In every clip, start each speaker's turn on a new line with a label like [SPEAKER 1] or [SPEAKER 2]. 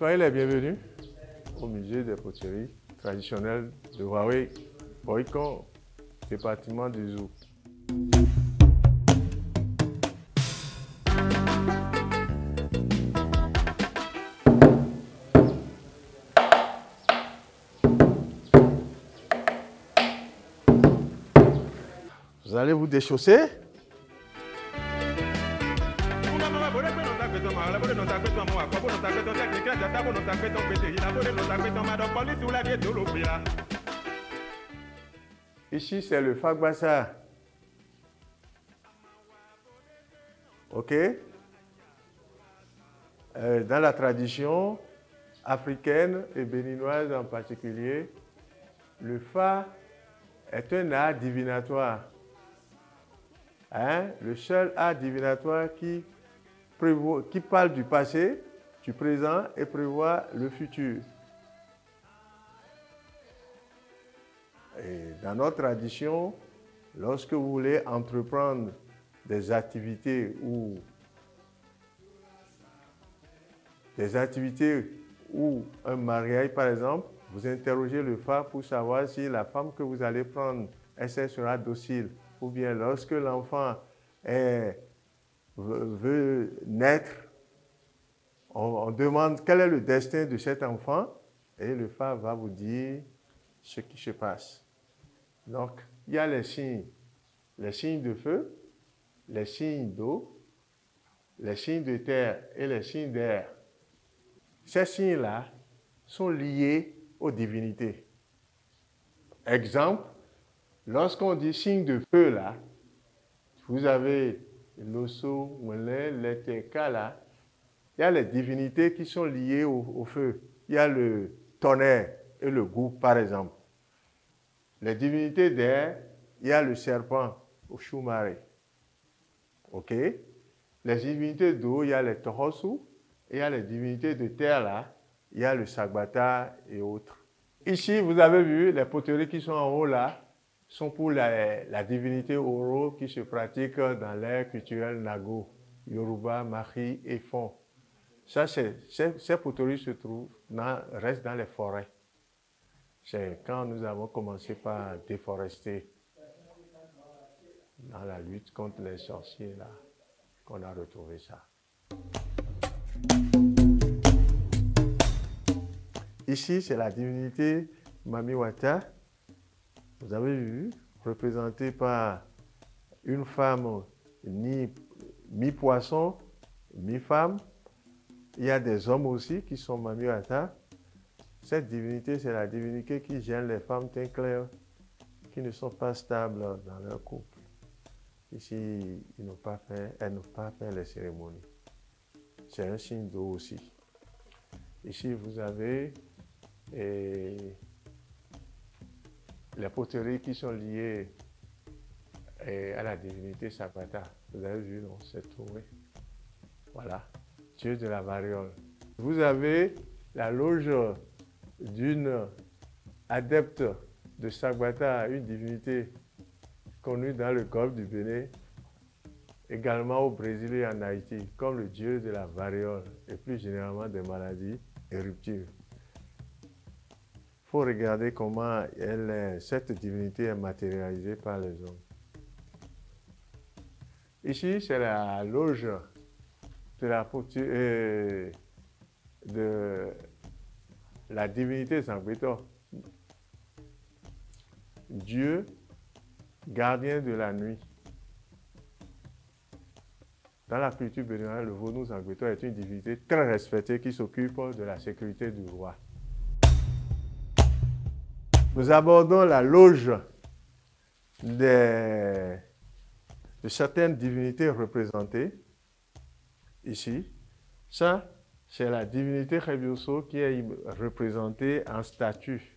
[SPEAKER 1] Soyez les bienvenus au musée des poteries traditionnelles de Huawei, Boikon, département du Zou. Vous allez vous déchausser. Ici, c'est le fagbassa. OK? Dans la tradition africaine et béninoise en particulier, le fa est un art divinatoire. Hein? Le seul art divinatoire qui parle du passé, du présent et prévoit le futur. Et dans notre tradition, lorsque vous voulez entreprendre des activités ou un mariage par exemple, vous interrogez le fa pour savoir si la femme que vous allez prendre, elle sera docile. Ou bien lorsque l'enfant veut naître, on demande quel est le destin de cet enfant et le fa va vous dire ce qui se passe. Donc, il y a les signes de feu, les signes d'eau, les signes de terre et les signes d'air. Ces signes-là sont liés aux divinités. Exemple, lorsqu'on dit signe de feu, là, vous avez l'osso, l'eteka, là, il y a les divinités qui sont liées au feu. Il y a le tonnerre et le gouffre, par exemple. Les divinités d'air, il y a le serpent, au Shumare. OK? Les divinités d'eau, il y a les Tohosu. Et il y a les divinités de terre, là. Il y a le Sagbata et autres. Ici, vous avez vu, les poteries qui sont en haut, là, sont pour la divinité Oro qui se pratique dans l'ère culturelle Nago, Yoruba, Mahi et Fon. Ça, ces poteries restent dans les forêts. C'est quand nous avons commencé par déforester dans la lutte contre les sorciers là qu'on a retrouvé ça. Ici, c'est la divinité Mamiwata. Vous avez vu, représentée par une femme mi-poisson, mi-femme. Il y a des hommes aussi qui sont Mamiwata. Cette divinité, c'est la divinité qui gêne les femmes teint clair qui ne sont pas stables dans leur couple. Ici, elles n'ont pas fait les cérémonies. C'est un signe d'eau aussi. Ici, vous avez les poteries qui sont liées à la divinité Sagbata. Vous avez vu, non? C'est trouvé. Voilà, Dieu de la variole. Vous avez la loge d'une adepte de Sagbata, une divinité connue dans le golfe du Bénin, également au Brésil et en Haïti, comme le dieu de la variole et plus généralement des maladies et ruptures. Il faut regarder comment cette divinité est matérialisée par les hommes. Ici, c'est la loge de la divinité Zangbeto, Dieu gardien de la nuit. Dans la culture béninoise, le Vodou Zangbeto est une divinité très respectée qui s'occupe de la sécurité du roi. Nous abordons la loge de certaines divinités représentées ici. Ça, c'est la divinité Rebioso qui est représentée en statue.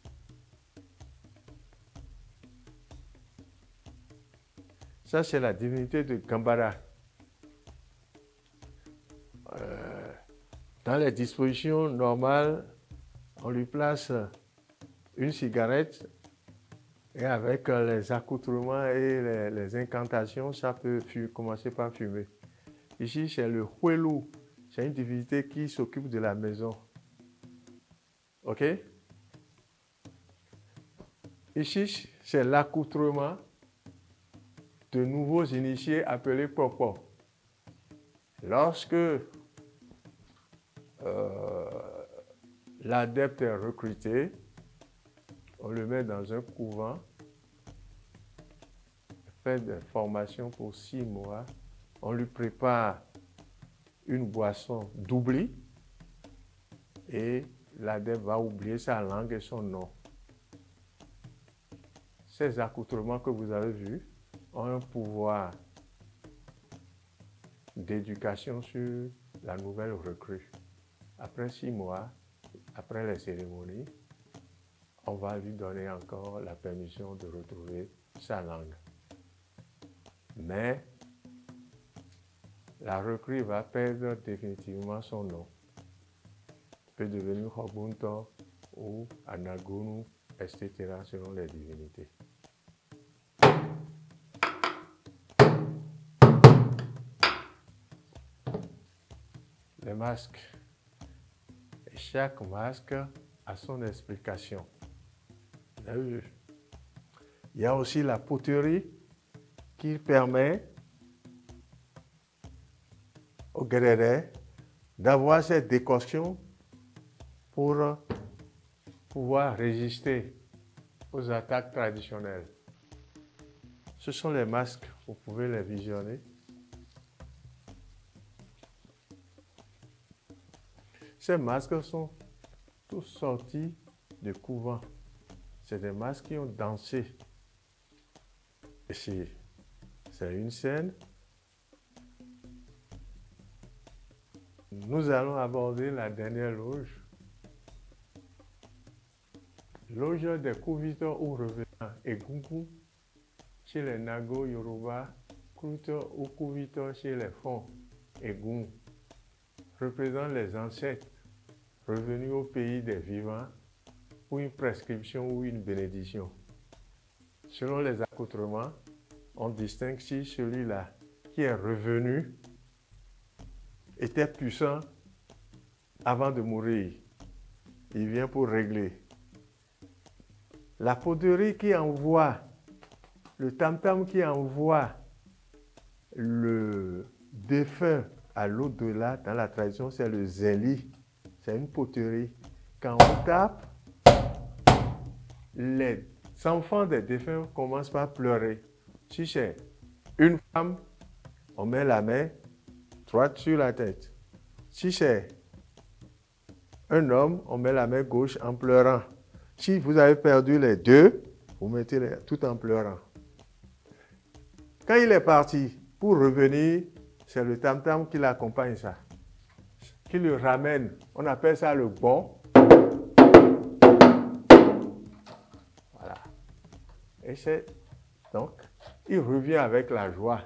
[SPEAKER 1] Ça, c'est la divinité de Gambara. Dans les dispositions normales, on lui place une cigarette et avec les accoutrements et les incantations, ça peut commencer par fumer. Ici, c'est le Huelu. C'est une divinité qui s'occupe de la maison. OK? Ici, c'est l'accoutrement de nouveaux initiés appelés popo. Lorsque l'adepte est recruté, on le met dans un couvent, fait des formations pour 6 mois, on lui prépare une boisson d'oubli et l'adepte va oublier sa langue et son nom. Ces accoutrements que vous avez vus ont un pouvoir d'éducation sur la nouvelle recrue. Après 6 mois, après les cérémonies, on va lui donner encore la permission de retrouver sa langue. Mais la recrue va perdre définitivement son nom. Il peut devenir Hobunto ou Anagunu, etc. selon les divinités. Les masques. Et chaque masque a son explication. Vous avez vu? Il y a aussi la poterie qui permet aux guerriers d'avoir cette décoction pour pouvoir résister aux attaques traditionnelles. Ce sont les masques, vous pouvez les visionner. Ces masques sont tous sortis de couvent. C'est des masques qui ont dansé. Ici, c'est une scène. Nous allons aborder la dernière loge. Loge des Kouvitors ou revenants et Gungu chez les Nago Yoruba, Kouto ou Kouvitors chez les Fon et Gun, représentent les ancêtres revenus au pays des vivants pour une prescription ou une bénédiction. Selon les accoutrements, on distingue si celui-là qui est revenu était puissant avant de mourir. Il vient pour régler. La poterie qui envoie, le tam-tam qui envoie le défunt à l'au-delà, dans la tradition, c'est le zeli. C'est une poterie. Quand on tape, les enfants des défunts commencent par pleurer. Si c'est une femme, on met la main droite sur la tête. Si c'est un homme, on met la main gauche en pleurant. Si vous avez perdu les deux, vous mettez tout en pleurant. Quand il est parti, pour revenir, c'est le tam-tam qui l'accompagne ça, qui le ramène. On appelle ça le bon. Voilà. Et c'est donc, il revient avec la joie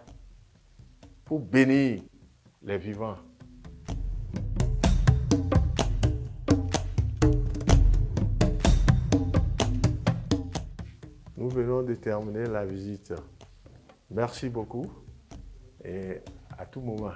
[SPEAKER 1] pour bénir les vivants. Nous venons de terminer la visite. Merci beaucoup et à tout moment.